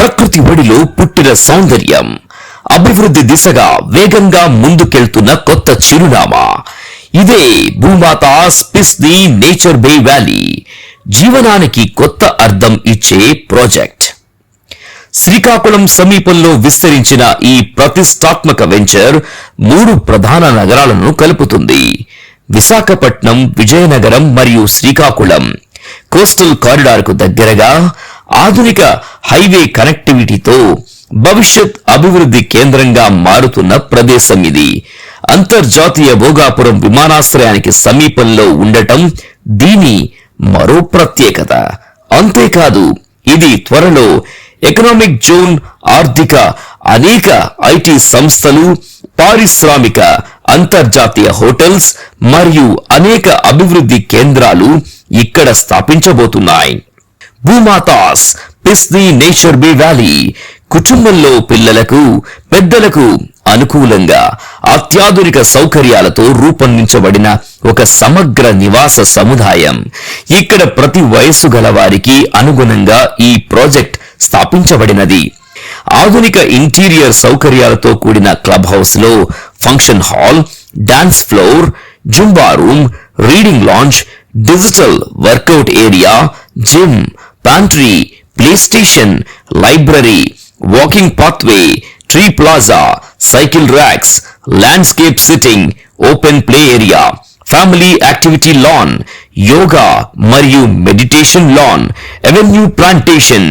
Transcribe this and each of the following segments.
ప్రకృతి ఒడిలో పుట్టిన సౌందర్యం, అభివృద్ధి దిశగా వేగంగా ముందుకెళ్తున్న కొత్త చిరునామా. ఇదే భూమాతా స్పిస్ని నేచర్ బే వ్యాలీ, జీవనానికి కొత్త అర్థం ఇచ్చే ప్రాజెక్ట్. శ్రీకాకుళం సమీపంలో విస్తరించిన ఈ ప్రతిష్టాత్మక వెంచర్ 3 ప్రధాన నగరాలను కలుపుతుంది. విశాఖపట్నం, విజయనగరం మరియు శ్రీకాకుళం. కోస్టల్ కారిడార్ కు దగ్గరగా ఆధునిక హైవే కనెక్టివిటీతో భవిష్యత్ అభివృద్ధి కేంద్రంగా మారుతున్న ప్రదేశం ఇది. అంతర్జాతీయ భోగాపురం విమానాశ్రయానికి సమీపంలో ఉండటం దీని మరో ప్రత్యేకత. అంతేకాదు, ఇది త్వరలో ఎకనామిక్ జోన్, ఆర్థిక, అనేక ఐటీ సంస్థలు, పారిశ్రామిక, అంతర్జాతీయ హోటల్స్ మరియు అనేక అభివృద్ధి కేంద్రాలు ఇక్కడ స్థాపించబోతున్నాయి. భూమాతాస్ పిస్ని నేచర్ బే వ్యాలీ కుటుంబంలో పిల్లలకు, పెద్దలకు అనుకూలంగా అత్యాధునిక సౌకర్యాలతో రూపొందించబడిన ఒక సమగ్ర నివాస సముదాయం. ఇక్కడ ప్రతి వయస్సు గల వారికి అనుగుణంగా ఈ ప్రాజెక్ట్ స్థాపించబడినది. ఆధునిక ఇంటీరియర్ సౌకర్యాలతో కూడిన క్లబ్ హౌస్ లో function hall, dance floor, zumba room, reading lounge, digital workout area, gym, pantry, play station, library, walking pathway, tree plaza, cycle racks, landscape sitting, open play area, family activity lawn, yoga మరియు meditation lawn, avenue plantation,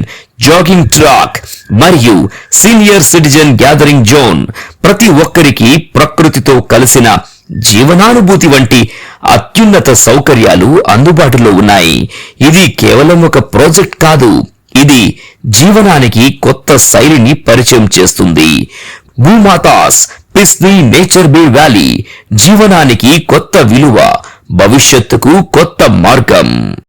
jogging track మరియు senior citizen gathering zone. ప్రతి ఒక్కరికి ప్రకృతితో కలిసిన జీవనానుభూతి వంటి అత్యున్నత సౌకర్యాలు అందుబాటులో ఉన్నాయి. ఇది కేవలం ఒక ప్రాజెక్ట్ కాదు, ఇది జీవనానికి కొత్త శైలిని పరిచయం చేస్తుంది. భూమాతాస్ పిస్ని నేచర్ బే వ్యాలీ, జీవనానికి కొత్త విలువ, భవిష్యత్తుకు కొత్త మార్గం.